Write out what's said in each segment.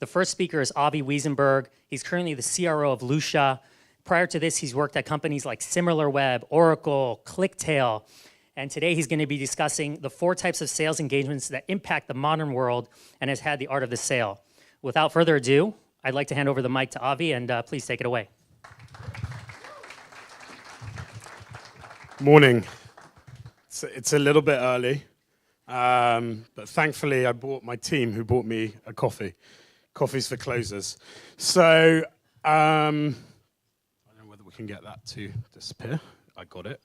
The first speaker is Wiesenberg. He's currently the CRO of Lucia. Prior to this, he's worked at companies like SimilarWeb, Oracle, ClickTail. And today he's going to be discussing the 4 types of sales engagements that impact the modern world and has had the art of the sale. Without further ado, I'd like to hand over the mic to Avi, and please take it away. Morning. It's a little bit early, but thankfully I brought my team who bought me a coffee. Coffee's for closers. So I don't know whether we can get that to disappear. I got it.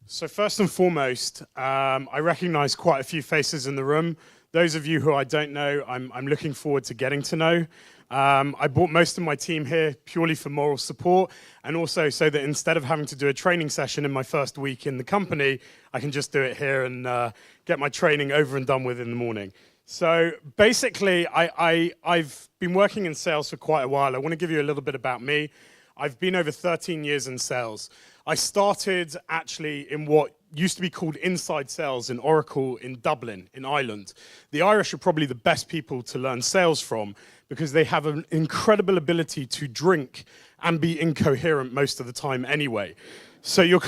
So first and foremost, I recognize quite a few faces in the room. Those of you who I don't know, I'm looking forward to getting to know. I brought most of my team here purely for moral support, and also so that instead of having to do a training session in my first week in the company, I can just do it here and get my training over and done with in the morning. So basically, I've been working in sales for quite a while. I want to give you a little bit about me. I've been over 13 years in sales. I started actually in what used to be called inside sales in Oracle in Dublin, in Ireland. The Irish are probably the best people to learn sales from because they have an incredible ability to drink and be incoherent most of the time anyway. So you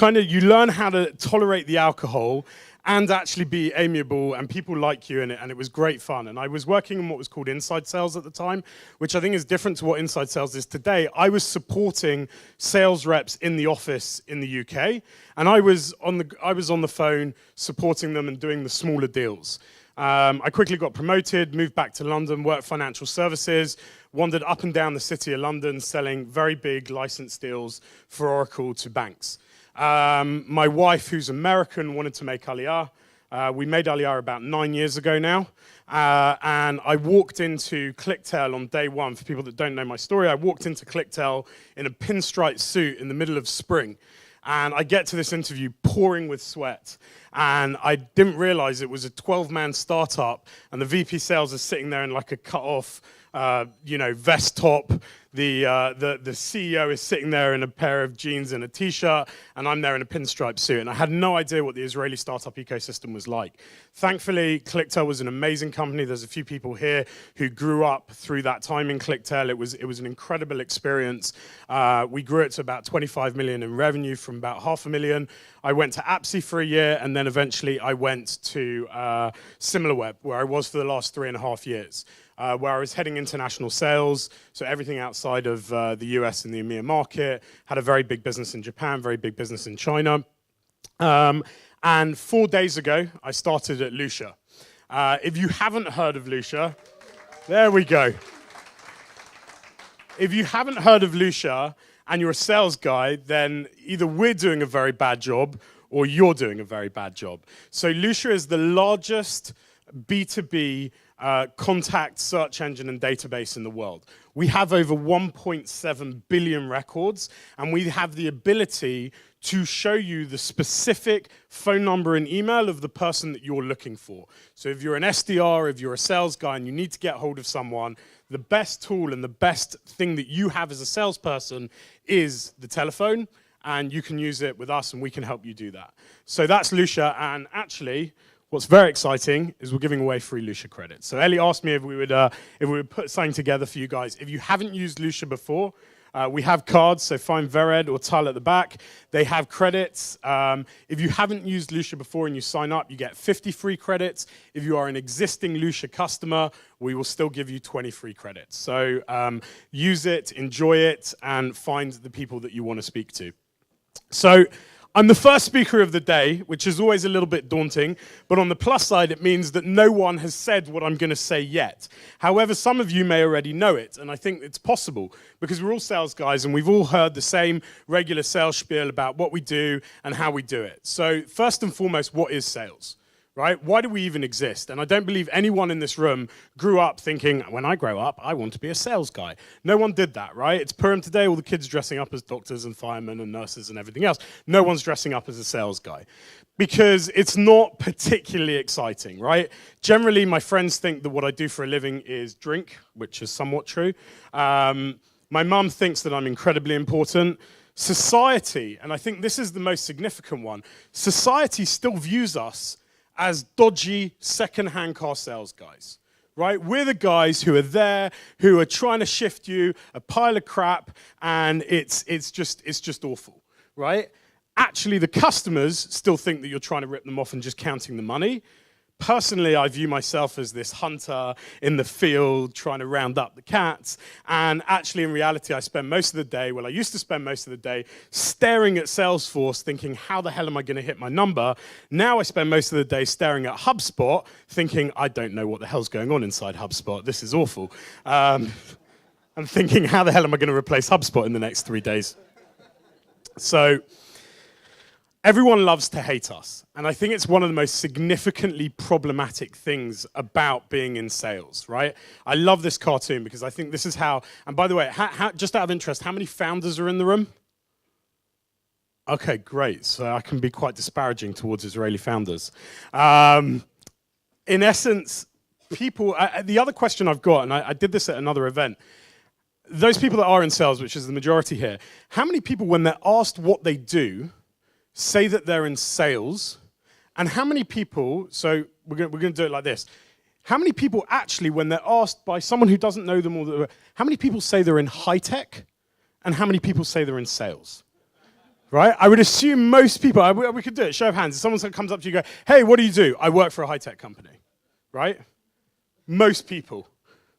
learn how to tolerate the alcohol and actually be amiable, and people like you in it, and it was great fun. And I was working in what was called inside sales at the time, which I think is different to what inside sales is today. I was supporting sales reps in the office in the UK, and I was on the phone supporting them and doing the smaller deals. I quickly got promoted, moved back to London, worked financial services, wandered up and down the city of London selling very big license deals for Oracle to banks. My wife, who's American, wanted to make Aliyah. We made Aliyah about 9 years ago now. And I walked into ClickTail on day one. For people that don't know my story, I walked into ClickTail in a pinstripe suit in the middle of spring. And I get to this interview pouring with sweat. And I didn't realize it was a 12-man startup. And the VP sales is sitting there in like a cut-off vest top. The CEO is sitting there in a pair of jeans and a t-shirt, and I'm there in a pinstripe suit. And I had no idea what the Israeli startup ecosystem was like. Thankfully, ClickTail was an amazing company. There's a few people here who grew up through that time in ClickTail. It was an incredible experience. We grew it to about 25 million in revenue from about $500,000. I went to Apsi for a year, and then eventually I went to SimilarWeb, where I was for the last 3.5 years. Where I was heading international sales, so everything outside of the US and the EMEA market, had a very big business in Japan, very big business in China. And 4 days ago, I started at Lucia. If you haven't heard of Lucia, there we go. If you haven't heard of Lucia and you're a sales guy, then either we're doing a very bad job or you're doing a very bad job. So Lucia is the largest B2B contact search engine and database in the world. We have over 1.7 billion records, and we have the ability to show you the specific phone number and email of the person that you're looking for. So if you're an SDR, if you're a sales guy and you need to get hold of someone, the best tool and the best thing that you have as a salesperson is the telephone, and you can use it with us and we can help you do that. So that's Lucia, and actually, what's very exciting is we're giving away free Lucia credits. So Ellie asked me if we would put something together for you guys. If you haven't used Lucia before, we have cards, so find Vered or Tal at the back. They have credits. If you haven't used Lucia before and you sign up, you get 50 free credits. If you are an existing Lucia customer, we will still give you 20 free credits. So use it, enjoy it, and find the people that you want to speak to. So I'm the first speaker of the day, which is always a little bit daunting, but on the plus side, it means that no one has said what I'm going to say yet. However, some of you may already know it, and I think it's possible, because we're all sales guys, and we've all heard the same regular sales spiel about what we do and how we do it. So first and foremost, what is sales? Right? Why do we even exist? And I don't believe anyone in this room grew up thinking, when I grow up, I want to be a sales guy. No one did that, right? It's Purim today, all the kids dressing up as doctors and firemen and nurses and everything else. No one's dressing up as a sales guy because it's not particularly exciting, right? Generally, my friends think that what I do for a living is drink, which is somewhat true. My mum thinks that I'm incredibly important. Society, and I think this is the most significant one, society still views us as dodgy second-hand car sales guys, right? We're the guys who are there, who are trying to shift you a pile of crap, and it's just awful, right? Actually, the customers still think that you're trying to rip them off and just counting the money. Personally, I view myself as this hunter in the field trying to round up the cats. And actually, in reality, I spend most of the day, well, I used to spend most of the day staring at Salesforce thinking, how the hell am I going to hit my number? Now I spend most of the day staring at HubSpot thinking, I don't know what the hell's going on inside HubSpot. This is awful. I'm thinking, how the hell am I going to replace HubSpot in the next 3 days? So everyone loves to hate us, and I think it's one of the most significantly problematic things about being in sales, right? I love this cartoon because I think this is how, and by the way, just out of interest, how many founders are in the room? Okay, great. So I can be quite disparaging towards Israeli founders. In essence, people, the other question I've got, and I did this at another event, those people that are in sales, which is the majority here, how many people, when they're asked what they do, say that they're in sales, and how many people, so we're going to do it like this, how many people actually, when they're asked by someone who doesn't know them, how many people say they're in high tech, and how many people say they're in sales? Right? I would assume most people, we could do it, show of hands. If someone comes up to you and go, hey, what do you do? I work for a high tech company, right? Most people,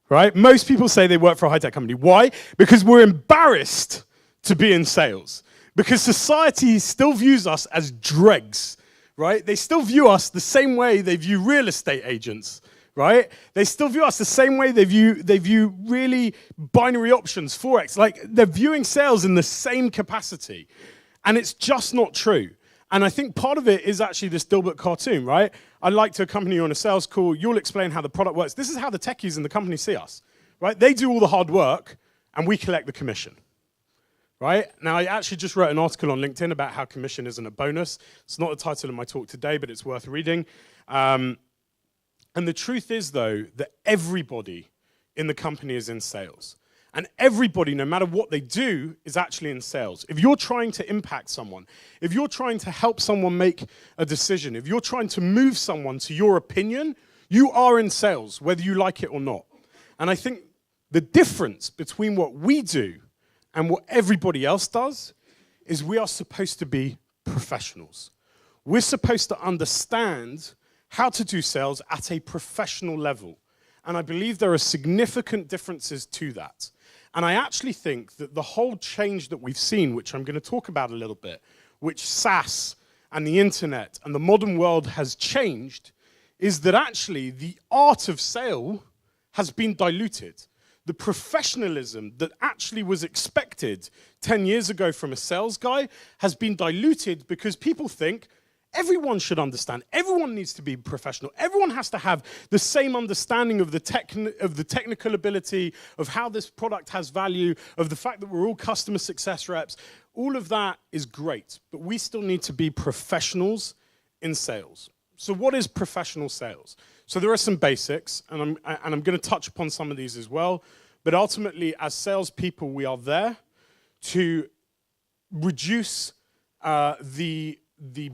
right? Most people say they work for a high tech company. Why? Because we're embarrassed to be in sales. Because society still views us as dregs, right? They still view us the same way they view real estate agents, right? They still view us the same way they view really binary options, Forex. Like, they're viewing sales in the same capacity. And it's just not true. And I think part of it is actually this Dilbert cartoon, right? I'd like to accompany you on a sales call. You'll explain how the product works. This is how the techies in the company see us, right? They do all the hard work, and we collect the commission. Right? Now, I actually just wrote an article on LinkedIn about how commission isn't a bonus. It's not the title of my talk today, but it's worth reading. And the truth is, though, that everybody in the company is in sales. And everybody, no matter what they do, is actually in sales. If you're trying to impact someone, if you're trying to help someone make a decision, if you're trying to move someone to your opinion, you are in sales, whether you like it or not. And I think the difference between what we do and what everybody else does is we are supposed to be professionals. We're supposed to understand how to do sales at a professional level. And I believe there are significant differences to that. And I actually think that the whole change that we've seen, which I'm going to talk about a little bit, which SaaS and the internet and the modern world has changed, is that actually the art of sale has been diluted. The professionalism that actually was expected 10 years ago from a sales guy has been diluted because people think everyone should understand. Everyone needs to be professional. Everyone has to have the same understanding of the technical ability, of how this product has value, of the fact that we're all customer success reps. All of that is great, but we still need to be professionals in sales. So what is professional sales? So there are some basics, and I'm going to touch upon some of these as well. But ultimately, as salespeople, we are there to reduce the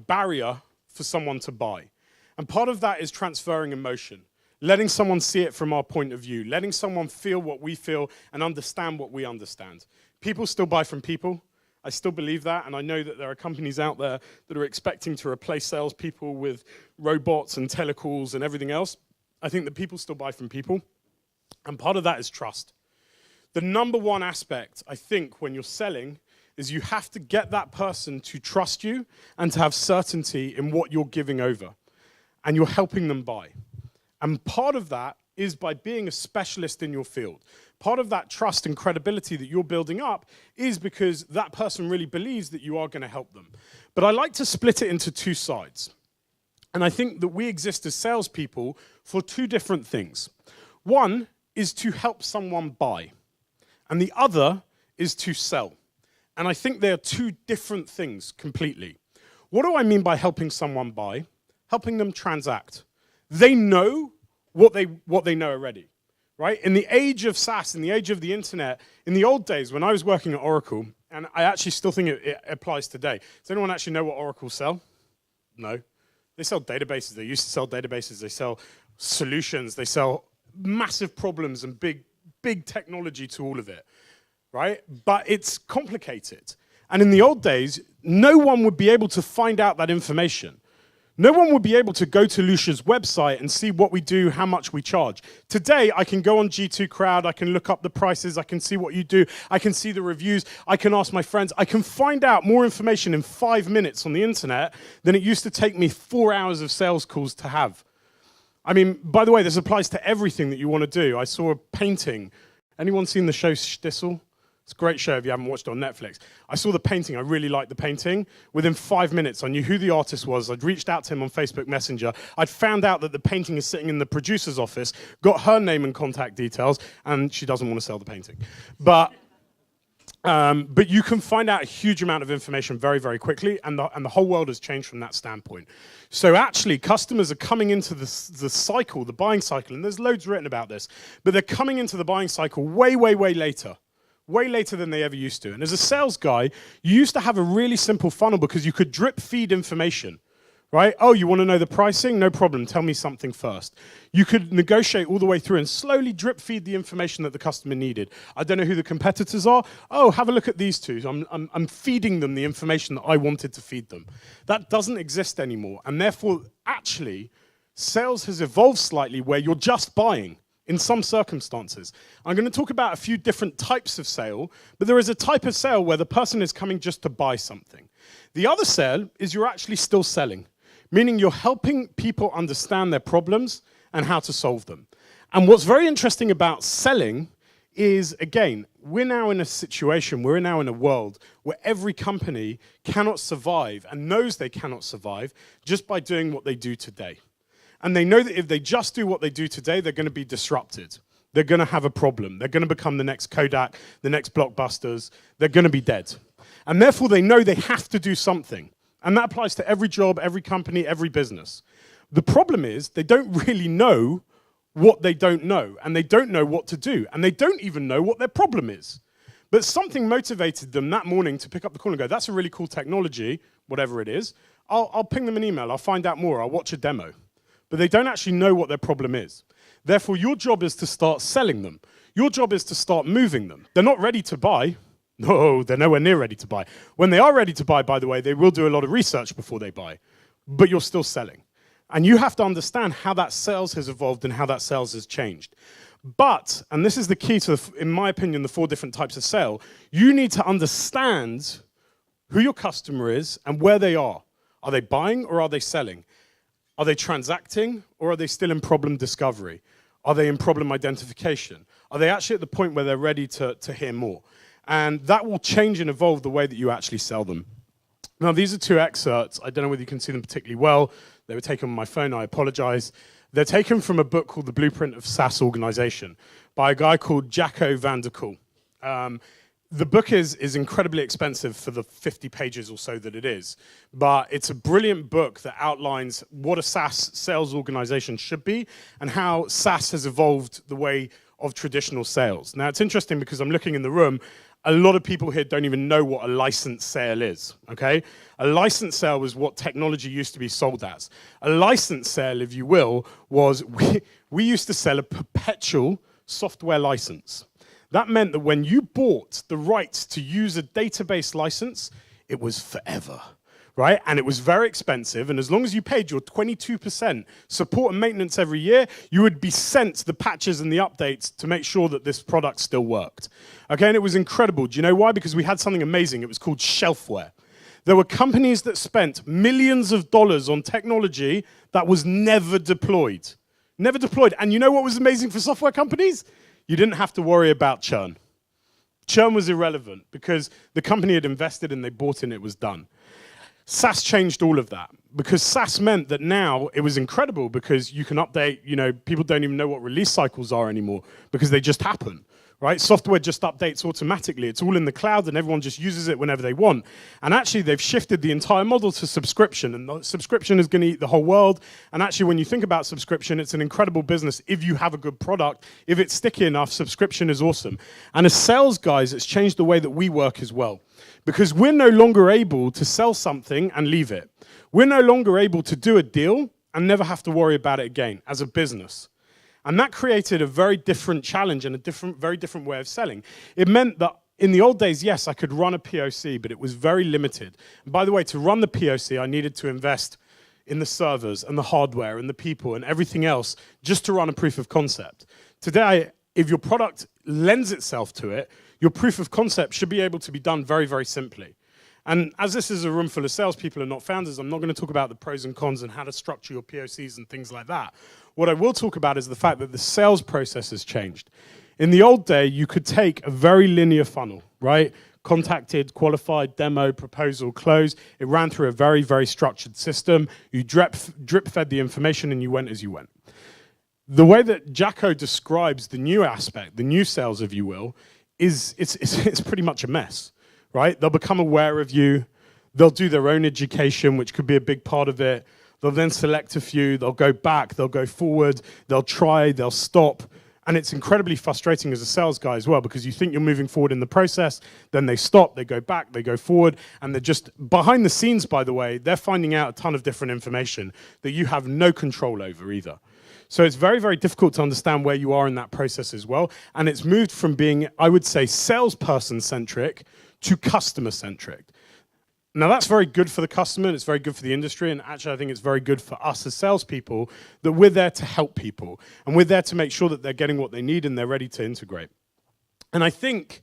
barrier for someone to buy. And part of that is transferring emotion, letting someone see it from our point of view, letting someone feel what we feel and understand what we understand. People still buy from people. I still believe that, and I know that there are companies out there that are expecting to replace salespeople with robots and telecalls and everything else. I think that people still buy from people, and part of that is trust. The number one aspect, I think, when you're selling is you have to get that person to trust you and to have certainty in what you're giving over, and you're helping them buy. And part of that is by being a specialist in your field. Part of that trust and credibility that you're building up is because that person really believes that you are going to help them. But I like to split it into two sides. And I think that we exist as salespeople for two different things. One is to help someone buy, and the other is to sell. And I think they are two different things completely. What do I mean by helping someone buy? Helping them transact. They know what they know already. Right? In the age of SaaS, in the age of the internet, in the old days when I was working at Oracle, and I actually still think it applies today. Does anyone actually know what Oracle sell? No. They sell databases. They used to sell databases. They sell solutions. They sell massive problems and big technology to all of it, right? But it's complicated. And in the old days, no one would be able to find out that information. No one would be able to go to Lucia's website and see what we do, how much we charge. Today, I can go on G2 Crowd, I can look up the prices, I can see what you do, I can see the reviews, I can ask my friends, I can find out more information in 5 minutes on the internet than it used to take me 4 hours of sales calls to have. I mean, by the way, this applies to everything that you want to do. I saw a painting. Anyone seen the show Stissel? It's a great show if you haven't watched it on Netflix. I saw the painting. I really liked the painting. Within 5 minutes, I knew who the artist was. I'd reached out to him on Facebook Messenger. I'd found out that the painting is sitting in the producer's office, got her name and contact details, and she doesn't want to sell the painting. But you can find out a huge amount of information very, very quickly, and the whole world has changed from that standpoint. So actually, customers are coming into the cycle, the buying cycle, and there's loads written about this, but they're coming into the buying cycle way, way, way later. Way later than they ever used to. And as a sales guy, you used to have a really simple funnel because you could drip feed information, right? Oh, you want to know the pricing? No problem. Tell me something first. You could negotiate all the way through and slowly drip feed the information that the customer needed. I don't know who the competitors are. Oh, have a look at these two. I'm feeding them the information that I wanted to feed them. That doesn't exist anymore. And therefore, actually, sales has evolved slightly where you're just buying. In some circumstances. I'm going to talk about a few different types of sale, but there is a type of sale where the person is coming just to buy something. The other sale is you're actually still selling, meaning you're helping people understand their problems and how to solve them. And what's very interesting about selling is, again, we're now in a situation, we're now in a world where every company cannot survive and knows they cannot survive just by doing what they do today. And they know that if they just do what they do today, they're going to be disrupted. They're going to have a problem. They're going to become the next Kodak, the next Blockbusters. They're going to be dead. And therefore, they know they have to do something. And that applies to every job, every company, every business. The problem is they don't really know what they don't know. And they don't know what to do. And they don't even know what their problem is. But something motivated them that morning to pick up the call and go, that's a really cool technology, whatever it is. I'll ping them an email. I'll find out more. I'll watch a demo. But they don't actually know what their problem is. Therefore, your job is to start selling them. Your job is to start moving them. They're not ready to buy. No, they're nowhere near ready to buy. When they are ready to buy, by the way, they will do a lot of research before they buy. But you're still selling. And you have to understand how that sales has evolved and how that sales has changed. But, and this is the key to, in my opinion, the 4 different types of sale, you need to understand who your customer is and where they are. Are they buying or are they selling? Are they transacting, or are they still in problem discovery? Are they in problem identification? Are they actually at the point where they're ready to hear more? And that will change and evolve the way that you actually sell them. Now, these are 2 excerpts. I don't know whether you can see them particularly well. They were taken on my phone. I apologize. They're taken from a book called The Blueprint of SaaS Organization by a guy called Jacco van der Kool. The book is incredibly expensive for the 50 pages or so that it is, but it's a brilliant book that outlines what a SaaS sales organization should be and how SaaS has evolved the way of traditional sales. Now, it's interesting because I'm looking in the room, a lot of people here don't even know what a license sale is, okay? A license sale was what technology used to be sold as. A license sale, if you will, was we used to sell a perpetual software license. That meant that when you bought the rights to use a database license, it was forever, right? And it was very expensive. And as long as you paid your 22% support and maintenance every year, you would be sent the patches and the updates to make sure that this product still worked. Okay, and it was incredible. Do you know why? Because we had something amazing. It was called shelfware. There were companies that spent millions of dollars on technology that was never deployed. Never deployed. And you know what was amazing for software companies? You didn't have to worry about churn. Churn was irrelevant because the company had invested and they bought in, it was done. SaaS changed all of that because SaaS meant that now it was incredible because you can update, people don't even know what release cycles are anymore because they just happen, right? Software just updates automatically. It's all in the cloud and everyone just uses it whenever they want. And actually they've shifted the entire model to subscription, and the subscription is going to eat the whole world. And actually when you think about subscription, it's an incredible business if you have a good product. If it's sticky enough, subscription is awesome. And as sales guys, it's changed the way that we work as well. Because we're no longer able to sell something and leave it. we're no longer able to do a deal and never have to worry about it again as a business. And that created a very different challenge and a very different way of selling. It meant that in the old days, yes, I could run a POC, but it was very limited. And by the way, to run the POC, I needed to invest in the servers and the hardware and the people and everything else just to run a proof of concept. Today, if your product lends itself to it, your proof of concept should be able to be done very, very simply. And as this is a room full of salespeople and not founders, I'm not going to talk about the pros and cons and how to structure your POCs and things like that. What I will talk about is the fact that the sales process has changed. In the old day, you could take a very linear funnel, right? Contacted, qualified, demo, proposal, close. It ran through a very, very structured system. You drip-fed the information and you went as you went. The way that Jacko describes the new aspect, the new sales, if you will, is it's pretty much a mess, right? They'll become aware of you. They'll do their own education, which could be a big part of it. They'll then select a few. They'll go back. They'll go forward. They'll try. They'll stop. And it's incredibly frustrating as a sales guy as well, because you think you're moving forward in the process, then they stop, they go back, they go forward, and they're just, behind the scenes, by the way, they're finding out a ton of different information that you have no control over either. So it's very, very difficult to understand where you are in that process as well. And it's moved from being, I would say, salesperson-centric to customer-centric. Now, that's very good for the customer, and it's very good for the industry, and actually I think it's very good for us as salespeople that we're there to help people, and we're there to make sure that they're getting what they need and they're ready to integrate. And I think,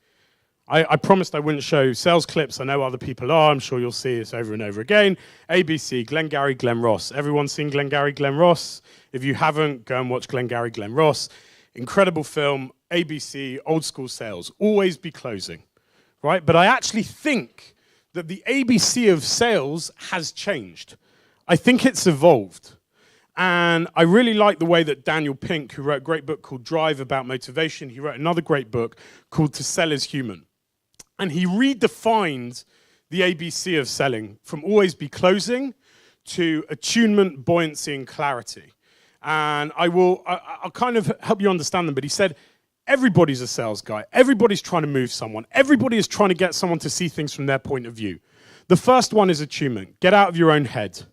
I promised I wouldn't show sales clips. I know other people are. I'm sure you'll see this over and over again. ABC, Glengarry, Glen Ross. Everyone seen Glengarry, Glen Ross? If you haven't, go and watch Glengarry, Glen Ross. Incredible film, ABC, old school sales. Always be closing, right? But I actually think that the ABC of sales has changed. I think it's evolved. And I really like the way that Daniel Pink, who wrote a great book called Drive about motivation, he wrote another great book called To Sell is Human. And he redefined the ABC of selling from always be closing to attunement, buoyancy, and clarity. And I'll kind of help you understand them, but he said, everybody's a sales guy. Everybody's trying to move someone. Everybody is trying to get someone to see things from their point of view. The first one is attunement. Get out of your own head,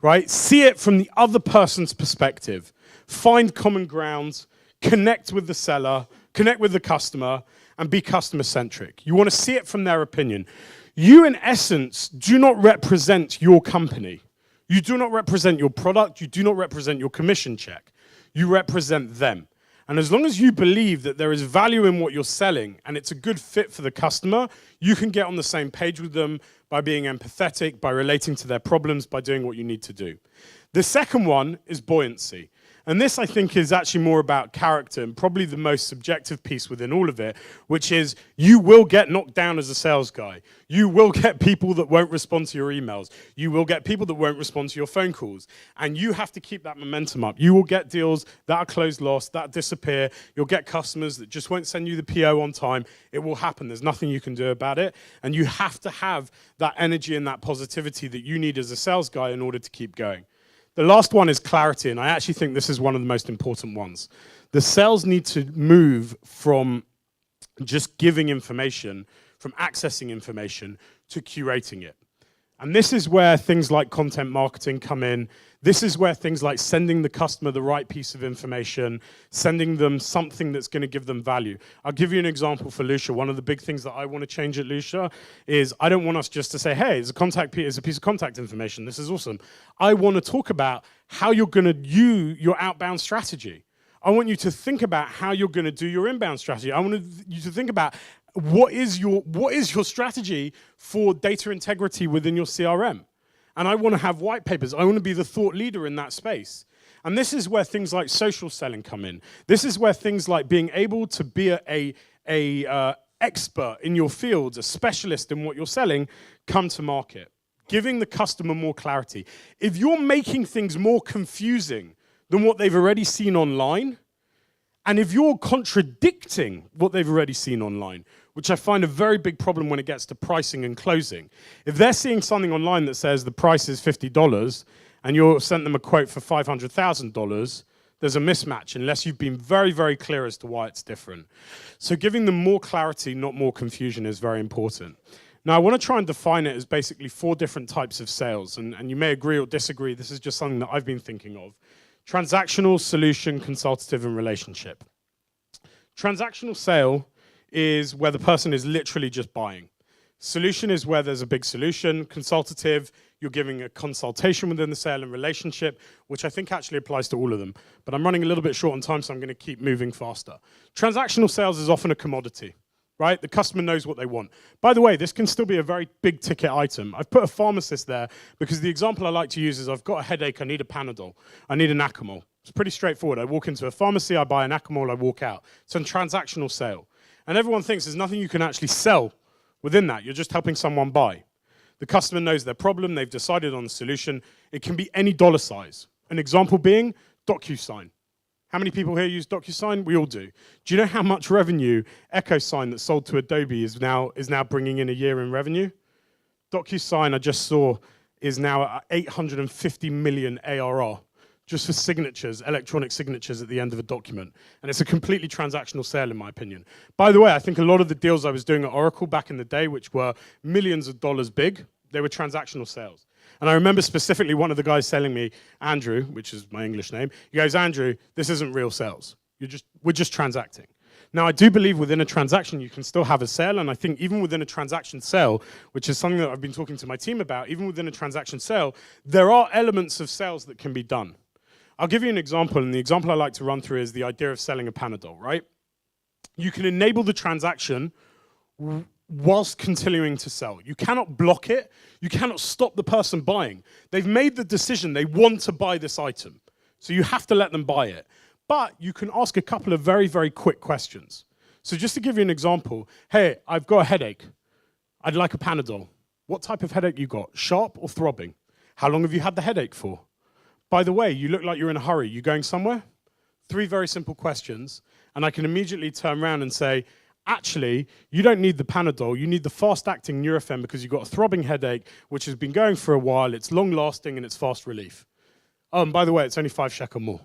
right? See it from the other person's perspective. Find common grounds. Connect with the seller. Connect with the customer. And be customer-centric. You want to see it from their opinion. You, in essence, do not represent your company. You do not represent your product. You do not represent your commission check. You represent them. And as long as you believe that there is value in what you're selling and it's a good fit for the customer, you can get on the same page with them by being empathetic, by relating to their problems, by doing what you need to do. The second one is buoyancy. And this, I think, is actually more about character and probably the most subjective piece within all of it, which is you will get knocked down as a sales guy. You will get people that won't respond to your emails. You will get people that won't respond to your phone calls. And you have to keep that momentum up. You will get deals that are closed lost, that disappear. You'll get customers that just won't send you the PO on time. It will happen. There's nothing you can do about it. And you have to have that energy and that positivity that you need as a sales guy in order to keep going. The last one is clarity, and I actually think this is one of the most important ones. The sales need to move from just giving information, from accessing information, to curating it. And this is where things like content marketing come in. This is where things like sending the customer the right piece of information, sending them something that's going to give them value. I'll give you an example for Lucia. One of the big things that I want to change at Lucia is I don't want us just to say, hey, it's a piece of contact information. This is awesome. I want to talk about how you're going to do your outbound strategy. I want you to think about how you're going to do your inbound strategy. I want you to think about what is your strategy for data integrity within your CRM? And I want to have white papers. I want to be the thought leader in that space. And this is where things like social selling come in. This is where things like being able to be a expert in your fields, a specialist in what you're selling, come to market. Giving the customer more clarity. If you're making things more confusing than what they've already seen online, and if you're contradicting what they've already seen online, which I find a very big problem when it gets to pricing and closing. If they're seeing something online that says the price is $50 and you sent them a quote for $500,000, there's a mismatch unless you've been very, very clear as to why it's different. So giving them more clarity, not more confusion, is very important. Now, I want to try and define it as basically 4 different types of sales, and you may agree or disagree. This is just something that I've been thinking of. Transactional, solution, consultative, and relationship. Transactional sale is where the person is literally just buying. Solution is where there's a big solution. Consultative, you're giving a consultation within the sale, and relationship, which I think actually applies to all of them. But I'm running a little bit short on time, so I'm going to keep moving faster. Transactional sales is often a commodity, right? The customer knows what they want. By the way, this can still be a very big ticket item. I've put a pharmacist there because the example I like to use is I've got a headache, I need a Panadol, I need an Acamol. It's pretty straightforward. I walk into a pharmacy, I buy an Acamol, I walk out. It's a transactional sale. And everyone thinks there's nothing you can actually sell within that. You're just helping someone buy. The customer knows their problem, they've decided on the solution. It can be any dollar size. An example being DocuSign. How many people here use DocuSign? We all do. Do you know how much revenue EchoSign that sold to Adobe is now bringing in a year in revenue? DocuSign, I just saw, is now at 850 million ARR. Just for signatures, electronic signatures at the end of a document. And it's a completely transactional sale, in my opinion. By the way, I think a lot of the deals I was doing at Oracle back in the day, which were millions of dollars big, they were transactional sales. And I remember specifically one of the guys telling me, Andrew, which is my English name, he goes, Andrew, this isn't real sales. We're just transacting. Now, I do believe within a transaction, you can still have a sale. And I think even within a transaction sale, which is something that I've been talking to my team about, even within a transaction sale, there are elements of sales that can be done. I'll give you an example, and the example I like to run through is the idea of selling a Panadol, right? You can enable the transaction whilst continuing to sell. You cannot block it. You cannot stop the person buying. They've made the decision they want to buy this item, so you have to let them buy it. But you can ask a couple of very, very quick questions. So just to give you an example, hey, I've got a headache. I'd like a Panadol. What type of headache you got? Sharp or throbbing? How long have you had the headache for? By the way, you look like you're in a hurry. You going somewhere? 3 very simple questions. And I can immediately turn around and say, actually, you don't need the Panadol. You need the fast-acting Nurofen because you've got a throbbing headache, which has been going for a while. It's long-lasting and it's fast relief. Oh, and by the way, it's only 5 shekel more.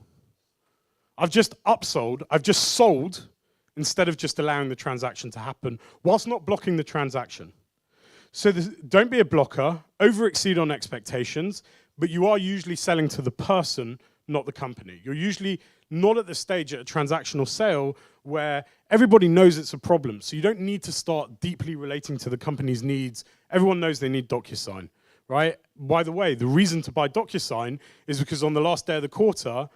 I've just upsold. I've just sold instead of just allowing the transaction to happen whilst not blocking the transaction. So don't be a blocker. Over-exceed on expectations. But you are usually selling to the person, not the company. You're usually not at the stage at a transactional sale where everybody knows it's a problem. So you don't need to start deeply relating to the company's needs. Everyone knows they need DocuSign, right? By the way, the reason to buy DocuSign is because on the last day of the quarter,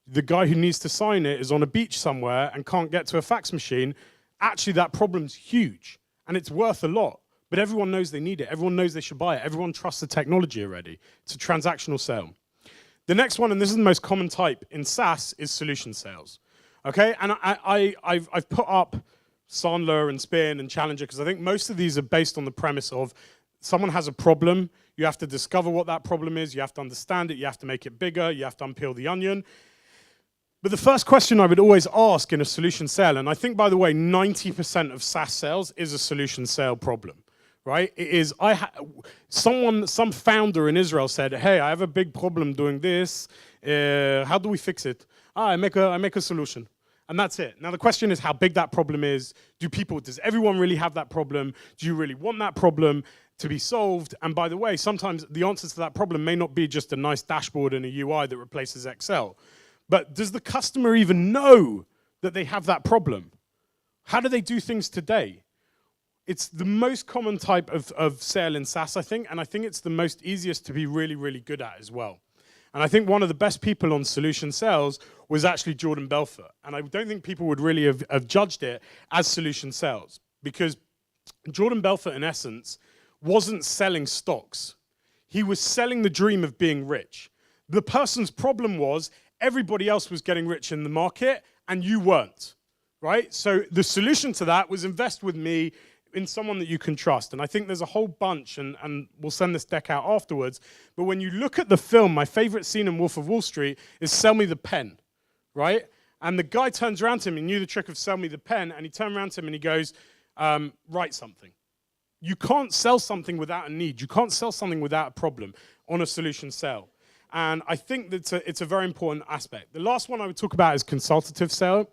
the guy who needs to sign it is on a beach somewhere and can't get to a fax machine. Actually, that problem's huge, and it's worth a lot. But everyone knows they need it. Everyone knows they should buy it. Everyone trusts the technology already. It's a transactional sale. The next one, and this is the most common type in SaaS, is solution sales. Okay, and I've put up Sandler and Spin and Challenger because I think most of these are based on the premise of someone has a problem. You have to discover what that problem is. You have to understand it. You have to make it bigger. You have to unpeel the onion. But the first question I would always ask in a solution sale, and I think, by the way, 90% of SaaS sales is a solution sale problem. Right? It is, some founder in Israel said, hey, I have a big problem doing this. How do we fix it? I make a solution. And that's it. Now the question is how big that problem is. Does everyone really have that problem? Do you really want that problem to be solved? And by the way, sometimes the answer to that problem may not be just a nice dashboard and a UI that replaces Excel. But does the customer even know that they have that problem? How do they do things today? It's the most common type of sale in SaaS, I think, and I think it's the most easiest to be really, really good at as well. And I think one of the best people on solution sales was actually Jordan Belfort. And I don't think people would really have judged it as solution sales because Jordan Belfort, in essence, wasn't selling stocks. He was selling the dream of being rich. The person's problem was everybody else was getting rich in the market and you weren't, right? So the solution to that was invest with me in someone that you can trust. And I think there's a whole bunch, and we'll send this deck out afterwards, but when you look at the film, my favorite scene in Wolf of Wall Street is sell me the pen, right? And the guy turns around to him, he knew the trick of sell me the pen, and he turned around to him and he goes, write something. You can't sell something without a need. You can't sell something without a problem on a solution sale. And I think that it's a very important aspect. The last one I would talk about is consultative sale.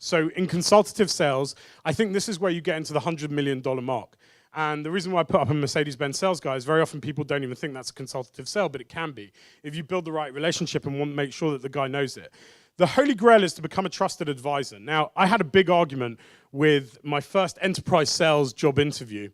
So in consultative sales, I think this is where you get into the $100 million mark. And the reason why I put up a Mercedes-Benz sales guy is very often people don't even think that's a consultative sale, but it can be. If you build the right relationship and want to make sure that the guy knows it. The holy grail is to become a trusted advisor. Now, I had a big argument with my first enterprise sales job interview.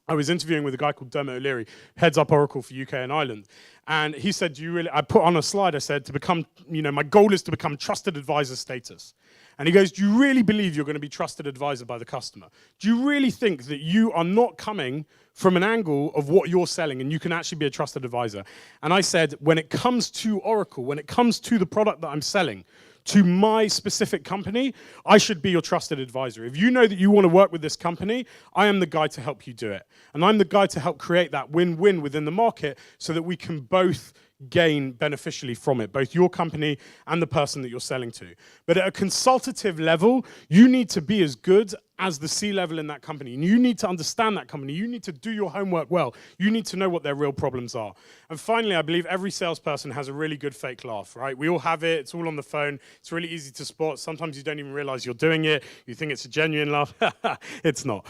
I was interviewing with a guy called Dermot O'Leary, heads up Oracle for UK and Ireland. And he said, I put on a slide, I said, to become, my goal is to become trusted advisor status. And he goes, do you really believe you're going to be trusted advisor by the customer? Do you really think that you are not coming from an angle of what you're selling and you can actually be a trusted advisor? And I said, when it comes to Oracle, when it comes to the product that I'm selling, to my specific company, I should be your trusted advisor. If you know that you want to work with this company, I am the guy to help you do it. And I'm the guy to help create that win-win within the market so that we can both gain beneficially from it, both your company and the person that you're selling to. But at a consultative level, you need to be as good as the C-level in that company. And you need to understand that company. You need to do your homework well. You need to know what their real problems are. And finally, I believe every salesperson has a really good fake laugh, right? We all have it. It's all on the phone. It's really easy to spot. Sometimes you don't even realize you're doing it. You think it's a genuine laugh. It's not.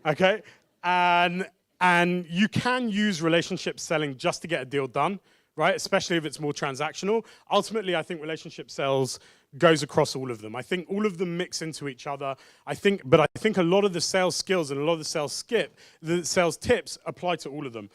Okay? And you can use relationship selling just to get a deal done, right? Especially if it's more transactional. Ultimately, I think relationship sales goes across all of them. I think all of them mix into each other. But I think a lot of the sales skills and a lot of the sales tips apply to all of them.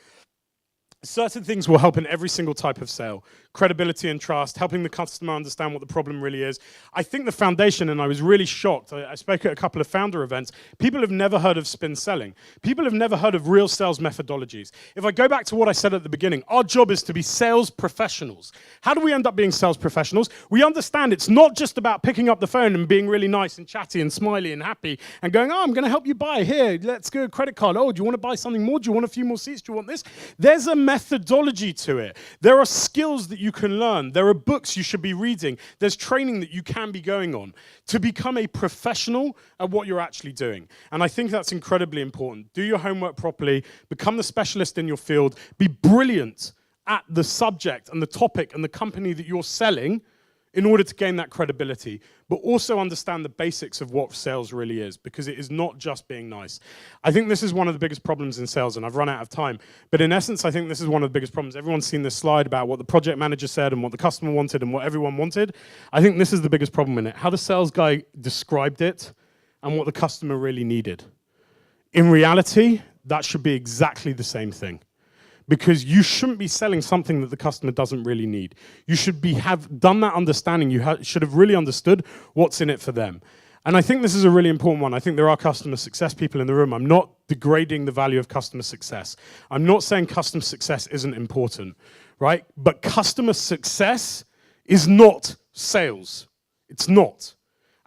Certain things will help in every single type of sale. Credibility and trust, helping the customer understand what the problem really is. I think the foundation, and I was really shocked, I spoke at a couple of founder events, people have never heard of spin selling. People have never heard of real sales methodologies. If I go back to what I said at the beginning, our job is to be sales professionals. How do we end up being sales professionals? We understand it's not just about picking up the phone and being really nice and chatty and smiley and happy and going, oh, I'm going to help you buy. Here, let's go, credit card. Oh, do you want to buy something more? Do you want a few more seats? Do you want this? There's a methodology to it. There are skills that you can learn. There are books you should be reading. There's training that you can be going on to become a professional at what you're actually doing. And I think that's incredibly important. Do your homework properly. Become the specialist in your field. Be brilliant at the subject and the topic and the company that you're selling in order to gain that credibility, but also understand the basics of what sales really is, because it is not just being nice. I think this is one of the biggest problems in sales, and I've run out of time, but in essence, I think this is one of the biggest problems. Everyone's seen this slide about what the project manager said and what the customer wanted and what everyone wanted. I think this is the biggest problem in it, how the sales guy described it and what the customer really needed. In reality, that should be exactly the same thing. Because you shouldn't be selling something that the customer doesn't really need. You should have done that understanding. You should have really understood what's in it for them. And I think this is a really important one. I think there are customer success people in the room. I'm not degrading the value of customer success. I'm not saying customer success isn't important, right? But customer success is not sales. It's not.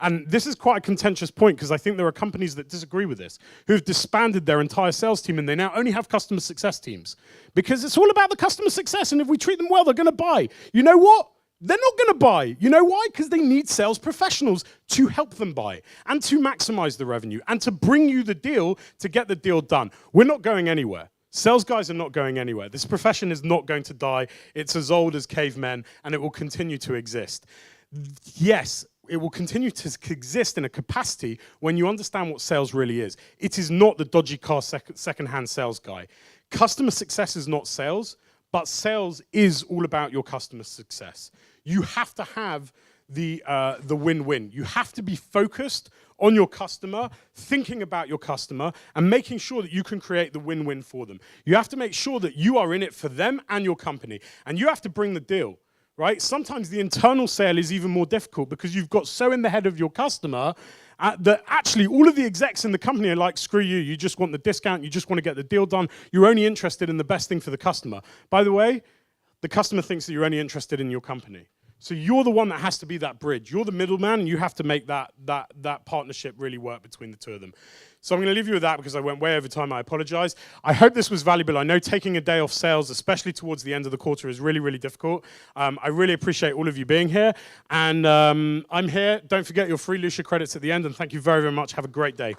And this is quite a contentious point because I think there are companies that disagree with this, who have disbanded their entire sales team and they now only have customer success teams. Because it's all about the customer success, and if we treat them well, they're going to buy. You know what? They're not going to buy. You know why? Because they need sales professionals to help them buy and to maximize the revenue and to bring you the deal to get the deal done. We're not going anywhere. Sales guys are not going anywhere. This profession is not going to die. It's as old as cavemen, and it will continue to exist. Yes, it will continue to exist in a capacity when you understand what sales really is. It is not the dodgy car second-hand sales guy. Customer success is not sales, but sales is all about your customer success. You have to have the win-win. You have to be focused on your customer, thinking about your customer, and making sure that you can create the win-win for them. You have to make sure that you are in it for them and your company, and you have to bring the deal. Right? Sometimes the internal sale is even more difficult because you've got so in the head of your customer that actually all of the execs in the company are like, screw you, you just want the discount, you just want to get the deal done, you're only interested in the best thing for the customer. By the way, the customer thinks that you're only interested in your company. So you're the one that has to be that bridge. You're the middleman, and you have to make that partnership really work between the two of them. So I'm going to leave you with that because I went way over time. I apologize. I hope this was valuable. I know taking a day off sales, especially towards the end of the quarter, is really, really difficult. I really appreciate all of you being here. And I'm here. Don't forget your free Lucia credits at the end. And thank you very, very much. Have a great day.